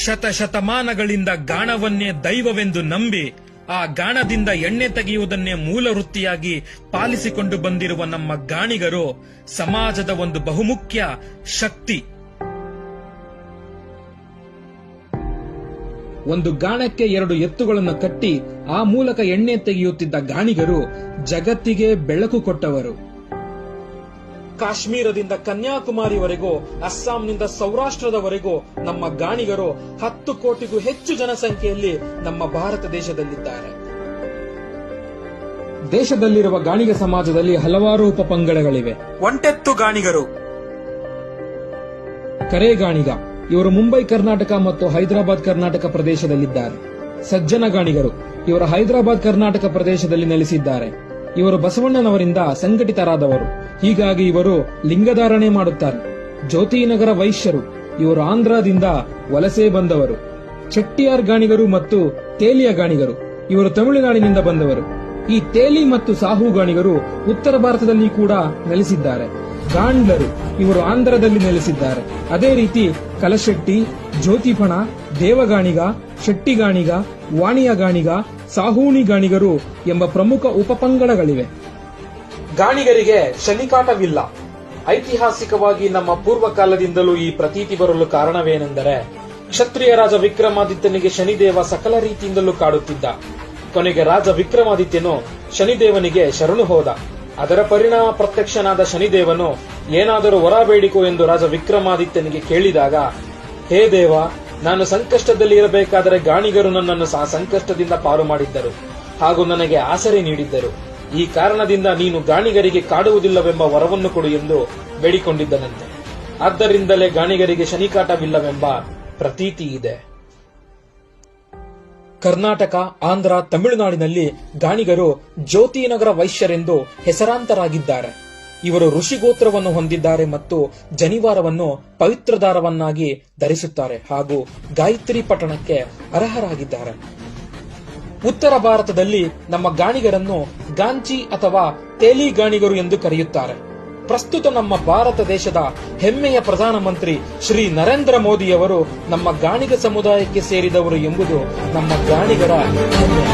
ಶತಶತಮಾನಗಳಿಂದ ಗಾಣವನ್ನೇ ದೈವವೆಂದು ನಂಬಿ ಆ ಗಾಣದಿಂದ ಎಣ್ಣೆ ತೆಗೆಯುವುದನ್ನೇ ಮೂಲ ವೃತ್ತಿಯಾಗಿ ಪಾಲಿಸಿಕೊಂಡು ಬಂದಿರುವ ನಮ್ಮ ಗಾಣಿಗರು ಸಮಾಜದ ಒಂದು ಬಹುಮುಖ್ಯ ಶಕ್ತಿ. ಒಂದು ಗಾಣಕ್ಕೆ 2 ಎತ್ತುಗಳನ್ನು ಕಟ್ಟಿ ಆ ಮೂಲಕ ಎಣ್ಣೆ ತೆಗೆಯುತ್ತಿದ್ದ ಗಾಣಿಗರು ಜಗತ್ತಿಗೆ ಬೆಳಕು ಕೊಟ್ಟವರು. ಕಾಶ್ಮೀರದಿಂದ ಕನ್ಯಾಕುಮಾರಿವರೆಗೂ, ಅಸ್ಸಾಂನಿಂದ ಸೌರಾಷ್ಟ್ರದವರೆಗೂ ನಮ್ಮ ಗಾಣಿಗರು 10 ಕೋಟಿಗೂ ಹೆಚ್ಚು ಜನಸಂಖ್ಯೆಯಲ್ಲಿ ನಮ್ಮ ಭಾರತ ದೇಶದಲ್ಲಿದ್ದಾರೆ. ದೇಶದಲ್ಲಿರುವ ಗಾಣಿಗ ಸಮಾಜದಲ್ಲಿ ಹಲವಾರು ಉಪಪಂಗಡಗಳಿವೆ. ಒಂಟೆತ್ತು ಗಾಣಿಗರು, ಕರೇಗಾಣಿಗ, ಇವರು ಮುಂಬೈ ಕರ್ನಾಟಕ ಮತ್ತು ಹೈದರಾಬಾದ್ ಕರ್ನಾಟಕ ಪ್ರದೇಶದಲ್ಲಿದ್ದಾರೆ. ಸಜ್ಜನ ಗಾಣಿಗರು, ಇವರು ಹೈದರಾಬಾದ್ ಕರ್ನಾಟಕ ಪ್ರದೇಶದಲ್ಲಿ ನೆಲೆಸಿದ್ದಾರೆ. ಇವರು ಬಸವಣ್ಣನವರಿಂದ ಸಂಘಟಿತರಾದವರು, ಹೀಗಾಗಿ ಇವರು ಲಿಂಗಧಾರಣೆ ಮಾಡುತ್ತಾರೆ. ಜ್ಯೋತಿನಗರ ವೈಶ್ಯರು, ಇವರು ಆಂಧ್ರದಿಂದ ವಲಸೆ ಬಂದವರು. ಚೆಟ್ಟಿಯಾರ್ ಗಾಣಿಗರು ಮತ್ತು ತೇಲಿಯ ಗಾಣಿಗರು, ಇವರು ತಮಿಳುನಾಡಿನಿಂದ ಬಂದವರು. ಈ ತೇಲಿ ಮತ್ತು ಸಾಹು ಗಾಣಿಗರು ಉತ್ತರ ಭಾರತದಲ್ಲಿ ಕೂಡ ನೆಲೆಸಿದ್ದಾರೆ. ಗಾಂಡ್ಲರು, ಇವರು ಆಂಧ್ರದಲ್ಲಿ ನೆಲೆಸಿದ್ದಾರೆ. ಅದೇ ರೀತಿ ಕಲಶೆಟ್ಟಿ, ಜ್ಯೋತಿಪಣ, ದೇವಗಾಣಿಗ, ಶೆಟ್ಟಿಗಾಣಿಗ, ವಾಣಿಯ ಗಾಣಿಗ, ಸಾಹೂಣಿ ಗಾಣಿಗರು ಎಂಬ ಪ್ರಮುಖ ಉಪಪಂಗಡಗಳಿವೆ. ಗಾಣಿಗರಿಗೆ ಶನಿಕಾಟವಿಲ್ಲ. ಐತಿಹಾಸಿಕವಾಗಿ ನಮ್ಮ ಪೂರ್ವಕಾಲದಿಂದಲೂ ಈ ಪ್ರತೀತಿ ಬರಲು ಕಾರಣವೇನೆಂದರೆ, ಕ್ಷತ್ರಿಯ ರಾಜ ವಿಕ್ರಮಾದಿತ್ಯನಿಗೆ ಶನಿದೇವ ಸಕಲ ರೀತಿಯಿಂದಲೂ ಕಾಡುತ್ತಿದ್ದ. ಕೊನೆಗೆ ರಾಜ ವಿಕ್ರಮಾದಿತ್ಯನು ಶನಿದೇವನಿಗೆ ಶರಣು ಹೋದ. ಅದರ ಪರಿಣಾಮ ಪ್ರತ್ಯಕ್ಷನಾದ ಶನಿದೇವನು ಏನಾದರೂ ವರ ಬೇಡಿಕೋ ಎಂದು ರಾಜ ವಿಕ್ರಮಾದಿತ್ಯನಿಗೆ ಕೇಳಿದಾಗ, ಹೇ ದೇವ, ನಾನು ಸಂಕಷ್ಟದಲ್ಲಿ ಇರಬೇಕಾದರೆ ಗಾಣಿಗರು ನನ್ನನ್ನು ಸಂಕಷ್ಟದಿಂದ ಪಾರು ಮಾಡಿದ್ದರು ಹಾಗೂ ನನಗೆ ಆಸರೆ ನೀಡಿದ್ದರು. ಈ ಕಾರಣದಿಂದ ನೀನು ಗಾಣಿಗರಿಗೆ ಕಾಡುವುದಿಲ್ಲವೆಂಬ ವರವನ್ನು ಕೊಡು ಎಂದು ಬೇಡಿಕೊಂಡಿದ್ದನಂತೆ. ಆದ್ದರಿಂದಲೇ ಗಾಣಿಗರಿಗೆ ಶನಿಕಾಟವಿಲ್ಲವೆಂಬ ಪ್ರತೀತಿ ಇದೆ. ಕರ್ನಾಟಕ, ಆಂಧ್ರ, ತಮಿಳುನಾಡಿನಲ್ಲಿ ಗಾಣಿಗರು ಜ್ಯೋತಿನಗರ ವೈಶ್ಯರೆಂದು ಹೆಸರಾಂತರಾಗಿದ್ದಾರೆ. ಇವರು ಋಷಿಗೋತ್ರವನ್ನು ಹೊಂದಿದ್ದಾರೆ ಮತ್ತು ಜನಿವಾರವನ್ನು ಪವಿತ್ರ ದಾರವನ್ನಾಗಿ ಧರಿಸುತ್ತಾರೆ ಹಾಗೂ ಗಾಯತ್ರಿ ಪಠಣಕ್ಕೆ ಅರ್ಹರಾಗಿದ್ದಾರೆ. ಉತ್ತರ ಭಾರತದಲ್ಲಿ ನಮ್ಮ ಗಾಣಿಗರನ್ನು ಗಾಂಚಿ ಅಥವಾ ತೇಲಿ ಗಾಣಿಗರು ಎಂದು ಕರೆಯುತ್ತಾರೆ. ಪ್ರಸ್ತುತ ನಮ್ಮ ಭಾರತ ದೇಶದ ಹೆಮ್ಮೆಯ ಪ್ರಧಾನಮಂತ್ರಿ ಶ್ರೀ ನರೇಂದ್ರ ಮೋದಿಯವರು ನಮ್ಮ ಗಾಣಿಗ ಸಮುದಾಯಕ್ಕೆ ಸೇರಿದವರು ಎಂಬುದು ನಮ್ಮ ಗಾಣಿಗರ ಹೆಮ್ಮೆ.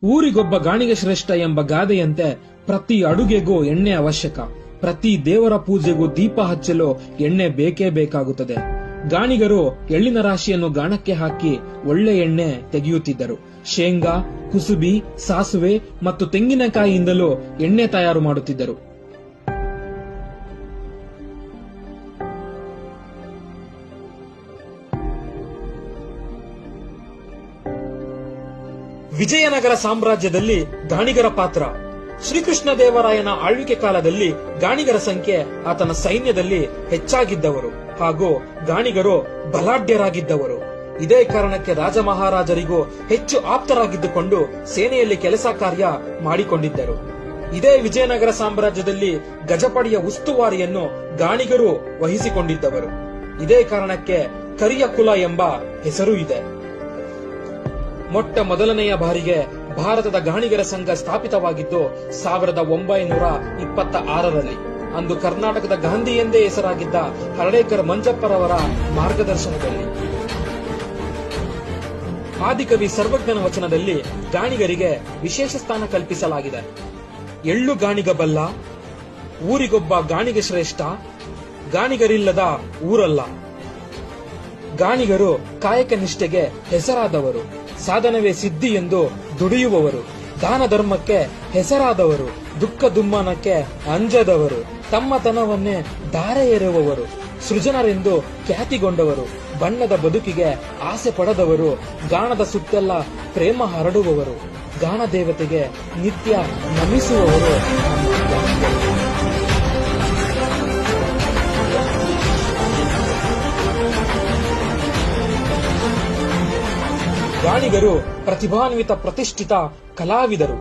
ಊರಿಗೊಬ್ಬ ಗಾಣಿಗ ಶ್ರೇಷ್ಠ ಎಂಬ ಗಾದೆಯಂತೆ ಪ್ರತಿ ಅಡುಗೆಗೂ ಎಣ್ಣೆ ಅವಶ್ಯಕ. ಪ್ರತಿ ದೇವರ ಪೂಜೆಗೂ ದೀಪ ಹಚ್ಚಲು ಎಣ್ಣೆ ಬೇಕೇ ಬೇಕಾಗುತ್ತದೆ. ಗಾಣಿಗರು ಎಳ್ಳಿನ ರಾಶಿಯನ್ನು ಗಾಣಕ್ಕೆ ಹಾಕಿ ಒಳ್ಳೆ ಎಣ್ಣೆ ತೆಗೆಯುತ್ತಿದ್ದರು. ಶೇಂಗಾ, ಕುಸುಬಿ, ಸಾಸುವೆ ಮತ್ತು ತೆಂಗಿನಕಾಯಿಯಿಂದಲೂ ಎಣ್ಣೆ ತಯಾರು ಮಾಡುತ್ತಿದ್ದರು. ವಿಜಯನಗರ ಸಾಮ್ರಾಜ್ಯದಲ್ಲಿ ಗಾಣಿಗರ ಪಾತ್ರ. ಶ್ರೀಕೃಷ್ಣ ದೇವರಾಯನ ಆಳ್ವಿಕೆ ಕಾಲದಲ್ಲಿ ಗಾಣಿಗರ ಸಂಖ್ಯೆ ಆತನ ಸೈನ್ಯದಲ್ಲಿ ಹೆಚ್ಚಾಗಿದ್ದವರು ಹಾಗೂ ಗಾಣಿಗರು ಬಲಾಢ್ಯರಾಗಿದ್ದವರು. ಇದೇ ಕಾರಣಕ್ಕೆ ರಾಜ ಮಹಾರಾಜರಿಗೂ ಹೆಚ್ಚು ಆಪ್ತರಾಗಿದ್ದುಕೊಂಡು ಸೇನೆಯಲ್ಲಿ ಕೆಲಸ ಕಾರ್ಯ ಮಾಡಿಕೊಂಡಿದ್ದರು. ಇದೇ ವಿಜಯನಗರ ಸಾಮ್ರಾಜ್ಯದಲ್ಲಿ ಗಜಪಡೆಯ ಉಸ್ತುವಾರಿಯನ್ನು ಗಾಣಿಗರು ವಹಿಸಿಕೊಂಡಿದ್ದವರು. ಇದೇ ಕಾರಣಕ್ಕೆ ಕರಿಯ ಕುಲ ಎಂಬ ಹೆಸರು ಇದೆ. ಮೊಟ್ಟ ಮೊದಲನೆಯ ಬಾರಿಗೆ ಭಾರತದ ಗಾಣಿಗರ ಸಂಘ ಸ್ಥಾಪಿತವಾಗಿದ್ದು 1926ರಲ್ಲಿ. ಅಂದು ಕರ್ನಾಟಕದ ಗಾಂಧಿ ಎಂದೇ ಹೆಸರಾಗಿದ್ದ ಹರ್ಡೇಕರ್ ಮಂಜಪ್ಪರವರ ಮಾರ್ಗದರ್ಶನದಲ್ಲಿ. ಆದಿಕವಿ ಸರ್ವಜ್ಞನ ವಚನದಲ್ಲಿ ಗಾಣಿಗರಿಗೆ ವಿಶೇಷ ಸ್ಥಾನ ಕಲ್ಪಿಸಲಾಗಿದೆ. ಎಳ್ಳು ಗಾಣಿಗ ಬಲ್ಲ, ಊರಿಗೊಬ್ಬ ಗಾಣಿಗ ಶ್ರೇಷ್ಠ, ಗಾಣಿಗರಿಲ್ಲದ ಊರಲ್ಲ. ಗಾಣಿಗರು ಕಾಯಕ ನಿಷ್ಠೆಗೆ ಹೆಸರಾದವರು, ಸಾಧನವೇ ಸಿದ್ಧಿ ಎಂದು ದುಡಿಯುವವರು, ದಾನ ಧರ್ಮಕ್ಕೆ ಹೆಸರಾದವರು, ದುಃಖ ದುಮ್ಮಾನಕ್ಕೆ ಅಂಜದವರು, ತಮ್ಮತನವನ್ನೇ ಧಾರೆ ಎರೆಯುವವರು, ಸೃಜನರೆಂದು ಖ್ಯಾತಿಗೊಂಡವರು, ಬಣ್ಣದ ಬದುಕಿಗೆ ಆಸೆ ಪಡೆದವರು, ಗಾಣದ ಸುತ್ತೆಲ್ಲ ಪ್ರೇಮ ಹರಡುವವರು, ಗಾಣ ದೇವತೆಗೆ ನಿತ್ಯ ನಮಿಸುವವರು. ಗಾಣಿಗರು ಪ್ರತಿಭಾನ್ವಿತ ಪ್ರತಿಷ್ಠಿತ ಕಲಾವಿದರು.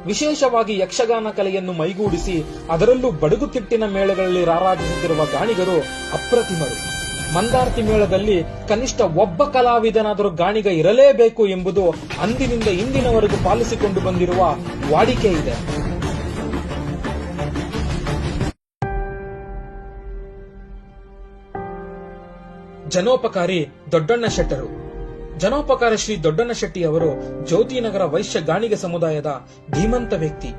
ವಿಶೇಷವಾಗಿ ಯಕ್ಷಗಾನ ಕಲೆಯನ್ನು ಮೈಗೂಡಿಸಿ ಅದರಲ್ಲೂ ಬಡಗುತಿಟ್ಟಿನ ಮೇಳಗಳಲ್ಲಿ ರಾರಾಜಿಸುತ್ತಿರುವ ಗಾಣಿಗರು ಅಪ್ರತಿಮರು. ಮಂದಾರ್ತಿ ಮೇಳದಲ್ಲಿ ಕನಿಷ್ಠ ಒಬ್ಬ ಕಲಾವಿದನಾದರೂ ಗಾಣಿಗ ಇರಲೇಬೇಕು ಎಂಬುದು ಅಂದಿನಿಂದ ಇಂದಿನವರೆಗೂ ಪಾಲಿಸಿಕೊಂಡು ಬಂದಿರುವ ವಾಡಿಕೆ ಇದೆ. ಜನೋಪಕಾರಿ ದೊಡ್ಡಣ್ಣ ಶೆಟ್ಟರು. ಜನೋಪಕಾರಿ ಶ್ರೀ ದೊಡ್ಡಣ್ಣ ಶೆಟ್ಟಿ ಅವರು ಜ್ಯೋತಿನಗರ ವೈಶ್ಯ ಗಾಣಿಗ ಸಮುದಾಯದ ಧೀಮಂತ ವ್ಯಕ್ತಿ.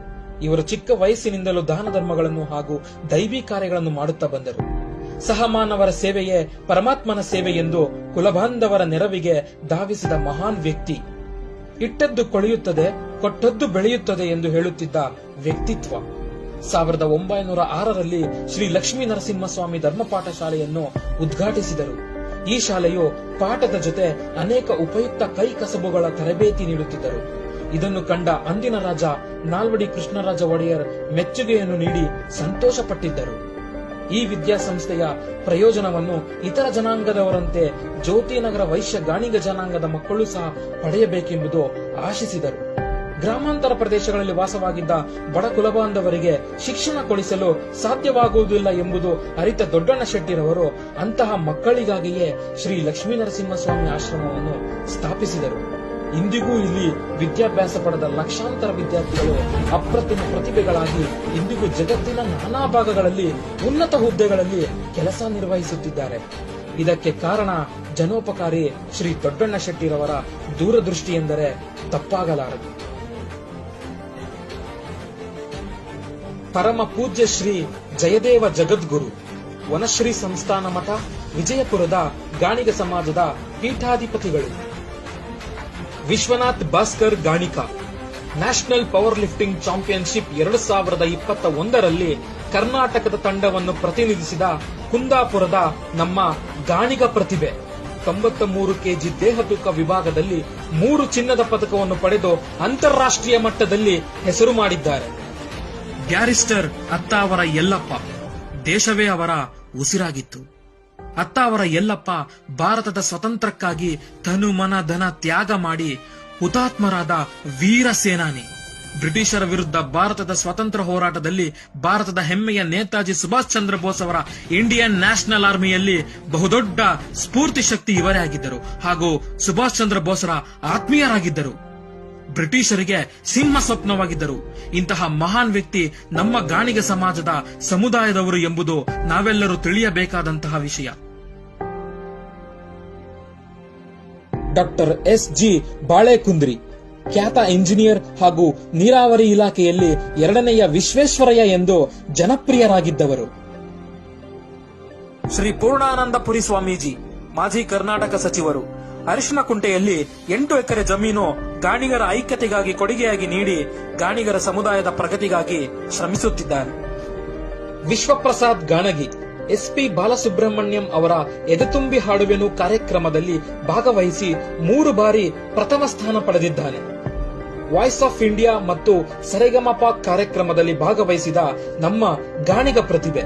ಇವರು ಚಿಕ್ಕ ವಯಸ್ಸಿನಿಂದಲೂ ದಾನ ಧರ್ಮಗಳನ್ನು ಹಾಗೂ ದೈವಿ ಕಾರ್ಯಗಳನ್ನು ಮಾಡುತ್ತಾ ಬಂದರು. ಸಹಮಾನವರ ಸೇವೆಯೇ ಪರಮಾತ್ಮನ ಸೇವೆ ಎಂದು ಕುಲಬಾಂಧವರ ನೆರವಿಗೆ ಧಾವಿಸಿದ ಮಹಾನ್ ವ್ಯಕ್ತಿ. ಇಟ್ಟದ್ದು ಕೊಳೆಯುತ್ತದೆ, ಕೊಟ್ಟದ್ದು ಬೆಳೆಯುತ್ತದೆ ಎಂದು ಹೇಳುತ್ತಿದ್ದ ವ್ಯಕ್ತಿತ್ವ. 1906ರಲ್ಲಿ ಶ್ರೀ ಲಕ್ಷ್ಮೀ ನರಸಿಂಹಸ್ವಾಮಿ ಧರ್ಮಪಾಠ ಶಾಲೆಯನ್ನು ಉದ್ಘಾಟಿಸಿದರು. ಈ ಶಾಲೆಯು ಪಾಠದ ಜೊತೆ ಅನೇಕ ಉಪಯುಕ್ತ ಕೈ ಕಸಬುಗಳ ತರಬೇತಿ ನೀಡುತ್ತಿದ್ದರು. ಇದನ್ನು ಕಂಡ ಅಂದಿನ ರಾಜ ನಾಲ್ವಡಿ ಕೃಷ್ಣರಾಜ ಒಡೆಯರ್ ಮೆಚ್ಚುಗೆಯನ್ನು ನೀಡಿ ಸಂತೋಷಪಟ್ಟಿದ್ದರು. ಈ ವಿದ್ಯಾಸಂಸ್ಥೆಯ ಪ್ರಯೋಜನವನ್ನು ಇತರ ಜನಾಂಗದವರಂತೆ ಜ್ಯೋತಿನಗರ ವೈಶ್ಯ ಗಾಣಿಗ ಜನಾಂಗದ ಮಕ್ಕಳು ಸಹ ಪಡೆಯಬೇಕೆಂಬುದು ಆಶಿಸಿದರು. ಗ್ರಾಮಾಂತರ ಪ್ರದೇಶಗಳಲ್ಲಿ ವಾಸವಾಗಿದ್ದ ಬಡ ಕುಲಬಾಂಧವರಿಗೆ ಶಿಕ್ಷಣ ಕೊಡಿಸಲು ಸಾಧ್ಯವಾಗುವುದಿಲ್ಲ ಎಂಬುದು ಅರಿತ ದೊಡ್ಡಣ್ಣ ಶೆಟ್ಟಿರವರು ಅಂತಹ ಮಕ್ಕಳಿಗಾಗಿಯೇ ಶ್ರೀ ಲಕ್ಷ್ಮೀ ನರಸಿಂಹಸ್ವಾಮಿ ಆಶ್ರಮವನ್ನು ಸ್ಥಾಪಿಸಿದರು. ಇಂದಿಗೂ ಇಲ್ಲಿ ವಿದ್ಯಾಭ್ಯಾಸ ಪಡೆದ ಲಕ್ಷಾಂತರ ವಿದ್ಯಾರ್ಥಿಗಳು ಅಪ್ರತಿಮ ಪ್ರತಿಭೆಗಳಾಗಿ ಇಂದಿಗೂ ಜಗತ್ತಿನ ನಾನಾ ಭಾಗಗಳಲ್ಲಿ ಉನ್ನತ ಹುದ್ದೆಗಳಲ್ಲಿ ಕೆಲಸ ನಿರ್ವಹಿಸುತ್ತಿದ್ದಾರೆ. ಇದಕ್ಕೆ ಕಾರಣ ಜನೋಪಕಾರಿ ಶ್ರೀ ದೊಡ್ಡಣ್ಣ ಶೆಟ್ಟಿರವರ ದೂರದೃಷ್ಟಿ ಎಂದರೆ ತಪ್ಪಾಗಲಾರದು. ಪರಮ ಪೂಜ್ಯ ಶ್ರೀ ಜಯದೇವ ಜಗದ್ಗುರು ವನಶ್ರೀ ಸಂಸ್ಥಾನ ಮಠ ವಿಜಯಪುರದ ಗಾಣಿಗ ಸಮಾಜದ ಪೀಠಾಧಿಪತಿಗಳು. Vishwanath Bhaskar Ganiga national powerlifting championship 2021ರಲ್ಲಿ ಕರ್ನಾಟಕದ ತಂಡವನ್ನು ಪ್ರತಿನಿಧಿಸಿದ ಕುಂದಾಪುರದ ನಮ್ಮ ಗಾಣಿಗ ಪ್ರತಿಭೆ 93 ಕೆಜಿ ದೇಹ ತೂಕ ವಿಭಾಗದಲ್ಲಿ 3 ಚಿನ್ನದ ಪದಕವನ್ನು ಪಡೆದು ಅಂತಾರಾಷ್ಟ್ರೀಯ ಮಟ್ಟದಲ್ಲಿ ಹೆಸರು ಮಾಡಿದ್ದಾರೆ. ಬ್ಯಾರಿಸ್ಟರ್ ಅತ್ತಾವರ ಯಲ್ಲಪ್ಪ ದೇಶವೇ ಅವರ ಉಸಿರಾಗಿತ್ತು. ಅತ್ತಾವರ ಯಲ್ಲಪ್ಪ ಭಾರತದ ಸ್ವತಂತ್ರಕ್ಕಾಗಿ ತನು ಮನ ಧನ ತ್ಯಾಗ ಮಾಡಿ ಹುತಾತ್ಮರಾದ ವೀರ ಸೇನಾನಿ. ಬ್ರಿಟಿಷರ ವಿರುದ್ಧ ಭಾರತದ ಸ್ವತಂತ್ರ ಹೋರಾಟದಲ್ಲಿ ಭಾರತದ ಹೆಮ್ಮೆಯ ನೇತಾಜಿ ಸುಭಾಷ್ ಚಂದ್ರ ಬೋಸ್ ಅವರ ಇಂಡಿಯನ್ ನ್ಯಾಷನಲ್ ಆರ್ಮಿಯಲ್ಲಿ ಬಹುದೊಡ್ಡ ಸ್ಫೂರ್ತಿ ಶಕ್ತಿ ಇವರೇ ಆಗಿದ್ದರು ಹಾಗೂ ಸುಭಾಷ್ ಚಂದ್ರ ಬೋಸ್ರ ಆತ್ಮೀಯರಾಗಿದ್ದರು. ಬ್ರಿಟಿಷರಿಗೆ ಸಿಂಹ ಸ್ವಪ್ನವಾಗಿದ್ದರು. ಇಂತಹ ಮಹಾನ್ ವ್ಯಕ್ತಿ ನಮ್ಮ ಗಾಣಿಗ ಸಮಾಜದ ಸಮುದಾಯದವರು ಎಂಬುದು ನಾವೆಲ್ಲರೂ ತಿಳಿಯಬೇಕಾದಂತಹ ವಿಷಯ. Doctor SG. ಬಾಳೆಕುಂದ್ರಿ ಖ್ಯಾತ ಇಂಜಿನಿಯರ್ ಹಾಗೂ ನೀರಾವರಿ ಇಲಾಖೆಯಲ್ಲಿ 2ನೇಯ ವಿಶ್ವೇಶ್ವರಯ್ಯ ಎಂದು ಜನಪ್ರಿಯರಾಗಿದ್ದವರು. ಶ್ರೀ ಪೂರ್ಣಾನಂದಪುರಿ ಸ್ವಾಮೀಜಿ ಮಾಜಿ ಕರ್ನಾಟಕ ಸಚಿವರು. ಅರಿಶಿನಕುಂಟೆಯಲ್ಲಿ 8 ಎಕರೆ ಜಮೀನು ಗಾಣಿಗರ ಐಕ್ಯತೆಗಾಗಿ ಕೊಡುಗೆಯಾಗಿ ನೀಡಿ ಗಾಣಿಗರ ಸಮುದಾಯದ ಪ್ರಗತಿಗಾಗಿ ಶ್ರಮಿಸುತ್ತಿದ್ದಾರೆ. ವಿಶ್ವಪ್ರಸಾದ್ ಗಾಣಗಿ ಎಸ್.ಪಿ. ಬಾಲಸುಬ್ರಹ್ಮಣ್ಯಂ ಅವರ ಎದೆತುಂಬಿ ಹಾಡುವೆನು ಕಾರ್ಯಕ್ರಮದಲ್ಲಿ ಭಾಗವಹಿಸಿ 3 ಬಾರಿ ಪ್ರಥಮ ಸ್ಥಾನ ಪಡೆದಿದ್ದಾನೆ. ವಾಯ್ಸ್ ಆಫ್ ಇಂಡಿಯಾ ಮತ್ತು ಸರೆಗಮಪ ಕಾರ್ಯಕ್ರಮದಲ್ಲಿ ಭಾಗವಹಿಸಿದ ನಮ್ಮ ಗಾಣಿಗ ಪ್ರತಿಭೆ.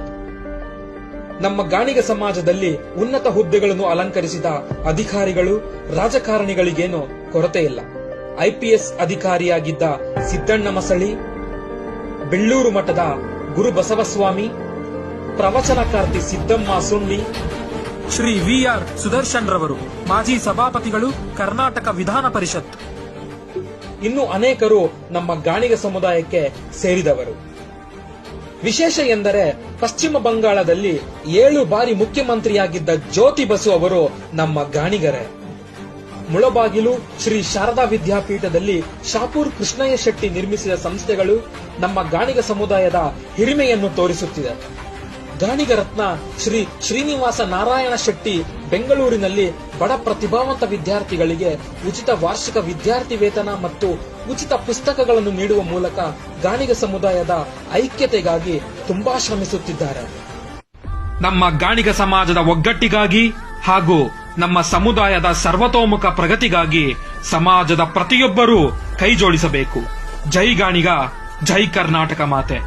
ನಮ್ಮ ಗಾಣಿಗ ಸಮಾಜದಲ್ಲಿ ಉನ್ನತ ಹುದ್ದೆಗಳನ್ನು ಅಲಂಕರಿಸಿದ ಅಧಿಕಾರಿಗಳು ರಾಜಕಾರಣಿಗಳಿಗೇನು ಕೊರತೆ ಇಲ್ಲ. ಐಪಿಎಸ್ ಅಧಿಕಾರಿಯಾಗಿದ್ದ ಸಿದ್ದಣ್ಣ ಮಸಳಿ, ಬೆಳ್ಳೂರು ಮಠದ ಗುರು ಬಸವಸ್ವಾಮಿ, ಪ್ರವಚನಕಾರ್ತಿ ಸಿದ್ದಮ್ಮ ಸುಂಡಿ, ಶ್ರೀ ವಿ.ಆರ್. ಸುದರ್ಶನ್ ರವರು ಮಾಜಿ ಸಭಾಪತಿಗಳು, ಕರ್ನಾಟಕ ವಿಧಾನ ಪರಿಷತ್. ಇನ್ನು ಅನೇಕರು ನಮ್ಮ ಗಾಣಿಗ ಸಮುದಾಯಕ್ಕೆ ಸೇರಿದವರು. ವಿಶೇಷ ಎಂದರೆ ಪಶ್ಚಿಮ ಬಂಗಾಳದಲ್ಲಿ 7 ಬಾರಿ ಮುಖ್ಯಮಂತ್ರಿಯಾಗಿದ್ದ ಜ್ಯೋತಿ ಬಸು ಅವರು ನಮ್ಮ ಗಾಣಿಗರೇ. ಮುಳಬಾಗಿಲು ಶ್ರೀ ಶಾರದಾ ವಿದ್ಯಾಪೀಠದಲ್ಲಿ ಶಾಪೂರ್ ಕೃಷ್ಣಯ್ಯ ಶೆಟ್ಟಿ ನಿರ್ಮಿಸಿದ ಸಂಸ್ಥೆಗಳು ನಮ್ಮ ಗಾಣಿಗ ಸಮುದಾಯದ ಹಿರಿಮೆಯನ್ನು ತೋರಿಸುತ್ತಿದೆ. ಗಾಣಿಗ ರತ್ನ ಶ್ರೀ ಶ್ರೀನಿವಾಸ ನಾರಾಯಣ ಶೆಟ್ಟಿ ಬೆಂಗಳೂರಿನಲ್ಲಿ ಬಡ ಪ್ರತಿಭಾವಂತ ವಿದ್ಯಾರ್ಥಿಗಳಿಗೆ ಉಚಿತ ವಾರ್ಷಿಕ ವಿದ್ಯಾರ್ಥಿ ವೇತನ ಮತ್ತು ಉಚಿತ ಪುಸ್ತಕಗಳನ್ನು ನೀಡುವ ಮೂಲಕ ಗಾಣಿಗ ಸಮುದಾಯದ ಐಕ್ಯತೆಗಾಗಿ ತುಂಬಾ ಶ್ರಮಿಸುತ್ತಿದ್ದಾರೆ. ನಮ್ಮ ಗಾಣಿಗ ಸಮಾಜದ ಒಗ್ಗಟ್ಟಿಗಾಗಿ ಹಾಗೂ ನಮ್ಮ ಸಮುದಾಯದ ಸರ್ವತೋಮುಖ ಪ್ರಗತಿಗಾಗಿ ಸಮಾಜದ ಪ್ರತಿಯೊಬ್ಬರೂ ಕೈ ಜೋಡಿಸಬೇಕು. ಜೈ ಗಾಣಿಗ, ಜೈ ಕರ್ನಾಟಕ ಮಾತೆ.